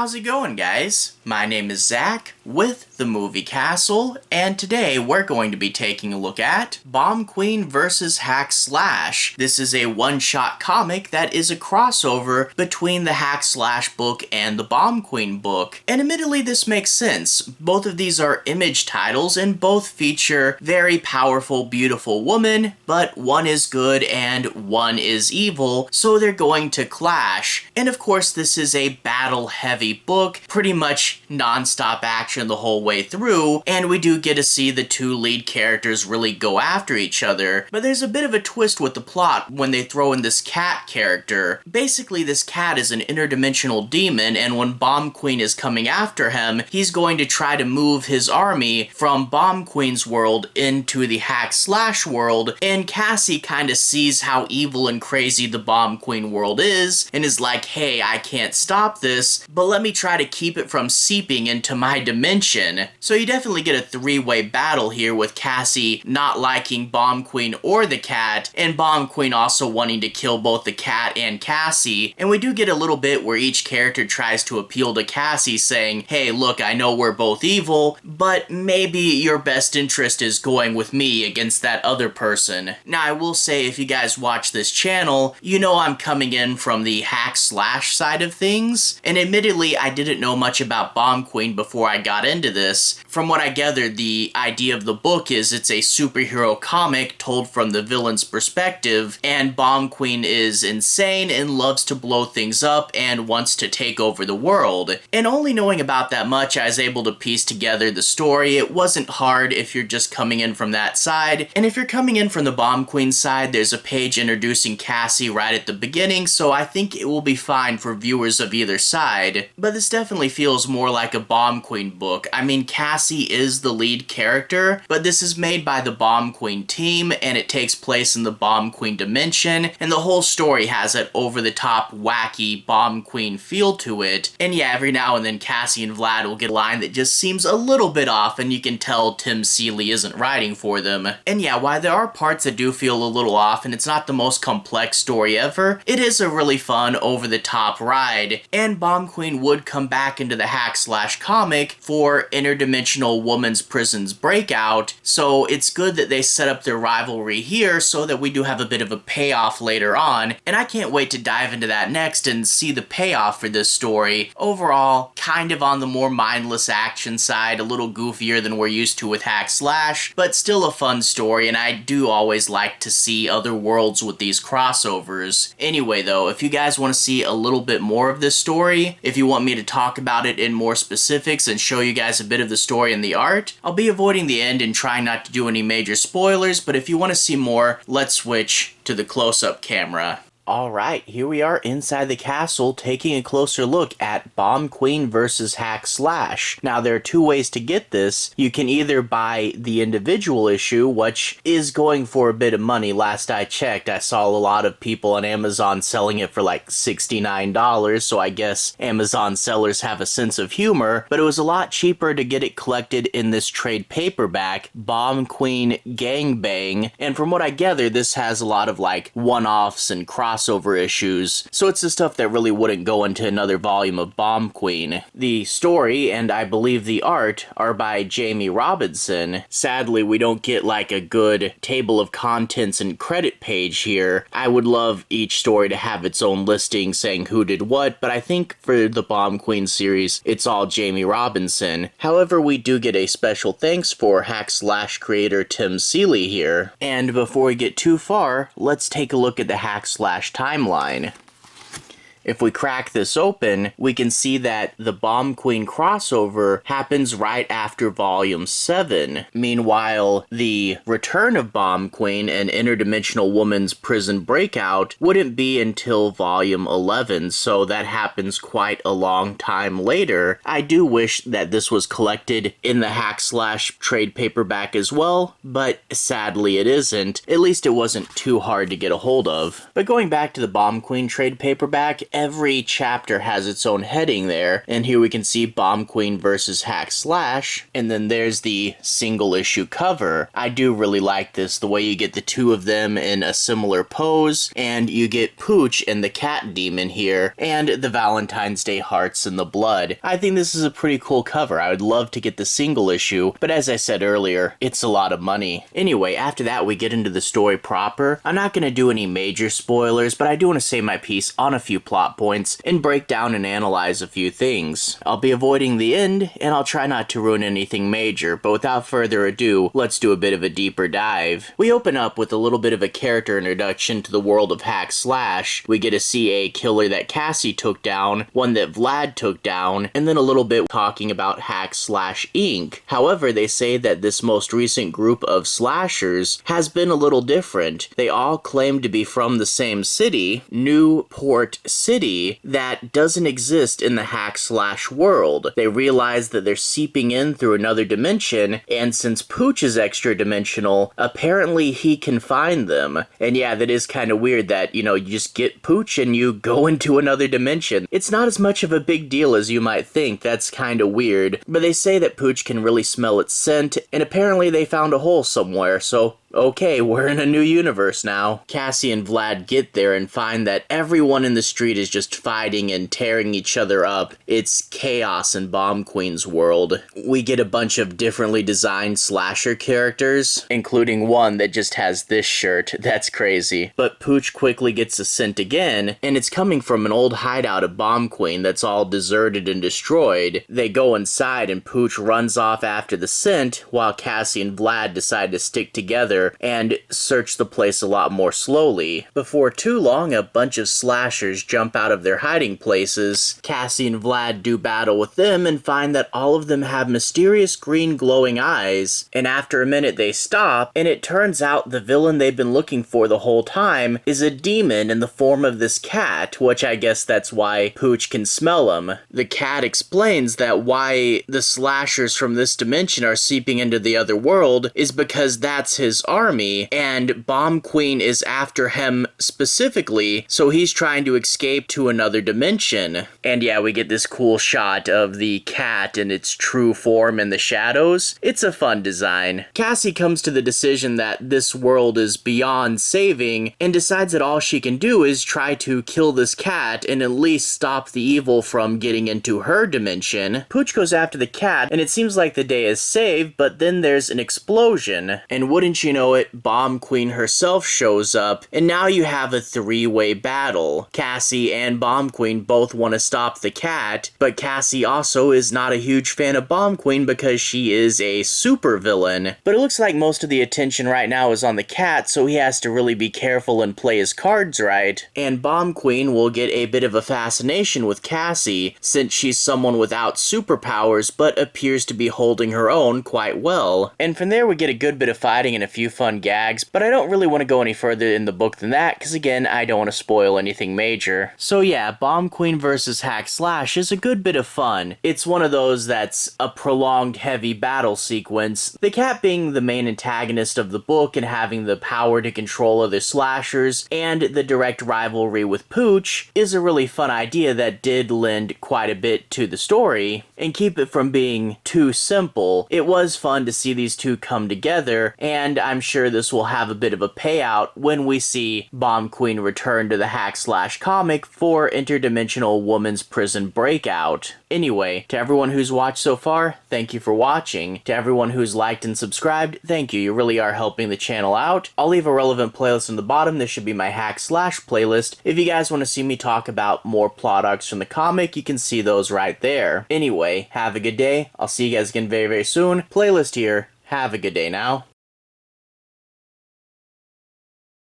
How's it going, guys? My name is Zach with the Movie Castle, and today we're going to be taking a look at Bomb Queen vs. Hack Slash. This is a one-shot comic that is a crossover between the Hack Slash book and the Bomb Queen book. And admittedly, this makes sense. Both of these are image titles and both feature very powerful, beautiful women, but one is good and one is evil, so they're going to clash. And of course, this is a battle-heavy book, pretty much non-stop action the whole way through, and we do get to see the two lead characters really go after each other. But there's a bit of a twist with the plot when they throw in this cat character. Basically, this cat is an interdimensional demon, and when Bomb Queen is coming after him, he's going to try to move his army from Bomb Queen's world into the Hack Slash world, and Cassie kind of sees how evil and crazy the Bomb Queen world is, and is like, hey, I can't stop this, but let me try to keep it from seeping into my dimension. So you definitely get a three-way battle here with Cassie not liking Bomb Queen or the cat, and Bomb Queen also wanting to kill both the cat and Cassie. And we do get a little bit where each character tries to appeal to Cassie saying, hey, look, I know we're both evil, but maybe your best interest is going with me against that other person. Now, I will say, if you guys watch this channel, you know I'm coming in from the Hack Slash side of things, and admittedly, I didn't know much about Bomb Queen before I got into this. From what I gathered, the idea of the book is it's a superhero comic told from the villain's perspective, and Bomb Queen is insane and loves to blow things up and wants to take over the world. And only knowing about that much, I was able to piece together the story. It wasn't hard if you're just coming in from that side, and if you're coming in from the Bomb Queen side, there's a page introducing Cassie right at the beginning, so I think it will be fine for viewers of either side. But this definitely feels more like a Bomb Queen book. I mean, Cassie is the lead character, but this is made by the Bomb Queen team, and it takes place in the Bomb Queen dimension, and the whole story has that over-the-top, wacky Bomb Queen feel to it. And yeah, every now and then Cassie and Vlad will get a line that just seems a little bit off, and you can tell Tim Seeley isn't writing for them. And yeah, while there are parts that do feel a little off, and it's not the most complex story ever, it is a really fun, over-the-top ride. And Bomb Queen would come back into the Hack Slash comic for Interdimensional Woman's Prison's Breakout, so it's good that they set up their rivalry here so that we do have a bit of a payoff later on, and I can't wait to dive into that next and see the payoff for this story. Overall, kind of on the more mindless action side, a little goofier than we're used to with Hack Slash, but still a fun story, and I do always like to see other worlds with these crossovers. Anyway though, if you guys want to see a little bit more of this story, if you want me to talk about it in more specifics and show you guys a bit of the story and the art, I'll be avoiding the end and trying not to do any major spoilers, but if you want to see more, let's switch to the close-up camera. Alright, here we are inside the castle taking a closer look at Bomb Queen vs. Hack Slash. Now, there are two ways to get this. You can either buy the individual issue, which is going for a bit of money. Last I checked, I saw a lot of people on Amazon selling it for like $69, so I guess Amazon sellers have a sense of humor, but it was a lot cheaper to get it collected in this trade paperback, Bomb Queen Gangbang, and from what I gather, this has a lot of like one-offs and crossover issues, so it's the stuff that really wouldn't go into another volume of Bomb Queen. The story, and I believe the art, are by Jimmie Robinson. Sadly, we don't get like a good table of contents and credit page here. I would love each story to have its own listing saying who did what, but I think for the Bomb Queen series, it's all Jimmie Robinson. However, we do get a special thanks for Hack Slash creator Tim Seeley here. And before we get too far, let's take a look at the Hack Slash timeline. If we crack this open, we can see that the Bomb Queen crossover happens right after Volume 7. Meanwhile, the return of Bomb Queen and Interdimensional Woman's Prison Breakout wouldn't be until Volume 11, so that happens quite a long time later. I do wish that this was collected in the Hack Slash trade paperback as well, but sadly it isn't. At least it wasn't too hard to get a hold of. But going back to the Bomb Queen trade paperback, every chapter has its own heading there. And here we can see Bomb Queen versus Hack Slash. And then there's the single issue cover. I do really like this, the way you get the two of them in a similar pose, and you get Pooch and the cat demon here, and the Valentine's Day hearts and the blood. I think this is a pretty cool cover. I would love to get the single issue, but as I said earlier, it's a lot of money. Anyway, after that we get into the story proper. I'm not going to do any major spoilers, but I do want to say my piece on a few plot points and break down and analyze a few things. I'll be avoiding the end, and I'll try not to ruin anything major, but without further ado, let's do a bit of a deeper dive. We open up with a little bit of a character introduction to the world of Hack Slash. We get to see a killer that Cassie took down, one that Vlad took down, and then a little bit talking about Hack Slash Inc. However, they say that this most recent group of slashers has been a little different. They all claim to be from the same city, Newport City, that doesn't exist in the Hack Slash world. They realize that they're seeping in through another dimension, and since Pooch is extra dimensional, apparently he can find them. And yeah, that is kind of weird that, you just get Pooch and you go into another dimension. It's not as much of a big deal as you might think. That's kind of weird. But they say that Pooch can really smell its scent, and apparently they found a hole somewhere, so okay, we're in a new universe now. Cassie and Vlad get there and find that everyone in the street is just fighting and tearing each other up. It's chaos in Bomb Queen's world. We get a bunch of differently designed slasher characters, including one that just has this shirt. That's crazy. But Pooch quickly gets a scent again, and it's coming from an old hideout of Bomb Queen that's all deserted and destroyed. They go inside and Pooch runs off after the scent, while Cassie and Vlad decide to stick together and search the place a lot more slowly. Before too long, a bunch of slashers jump out of their hiding places. Cassie and Vlad do battle with them and find that all of them have mysterious green glowing eyes, and after a minute they stop, and it turns out the villain they've been looking for the whole time is a demon in the form of this cat, which I guess that's why Pooch can smell him. The cat explains that why the slashers from this dimension are seeping into the other world is because that's his army, and Bomb Queen is after him specifically, so he's trying to escape to another dimension. And yeah, we get this cool shot of the cat in its true form in the shadows. It's a fun design. Cassie comes to the decision that this world is beyond saving, and decides that all she can do is try to kill this cat and at least stop the evil from getting into her dimension. Pooch goes after the cat, and it seems like the day is saved, but then there's an explosion, and wouldn't you know it, Bomb Queen herself shows up, and now you have a three-way battle. Cassie and Bomb Queen both want to stop the cat, but Cassie also is not a huge fan of Bomb Queen because she is a supervillain. But it looks like most of the attention right now is on the cat, so he has to really be careful and play his cards right. And Bomb Queen will get a bit of a fascination with Cassie, since she's someone without superpowers but appears to be holding her own quite well. And from there we get a good bit of fighting and a few fun gags, but I don't really want to go any further in the book than that, because again, I don't want to spoil anything major. So yeah, Bomb Queen vs. Hack Slash is a good bit of fun. It's one of those that's a prolonged heavy battle sequence, the cat being the main antagonist of the book and having the power to control other slashers, and the direct rivalry with Pooch is a really fun idea that did lend quite a bit to the story, and keep it from being too simple. It was fun to see these two come together, and I'm sure this will have a bit of a payout when we see Bomb Queen return to the Hack Slash comic for Interdimensional Woman's Prison Breakout. Anyway, to everyone who's watched so far, thank you for watching. To everyone who's liked and subscribed, thank you. You really are helping the channel out. I'll leave a relevant playlist in the bottom. This should be my Hack Slash playlist. If you guys want to see me talk about more plot arcs from the comic, you can see those right there. Anyway, have a good day. I'll see you guys again very, very soon. Playlist here. Have a good day now.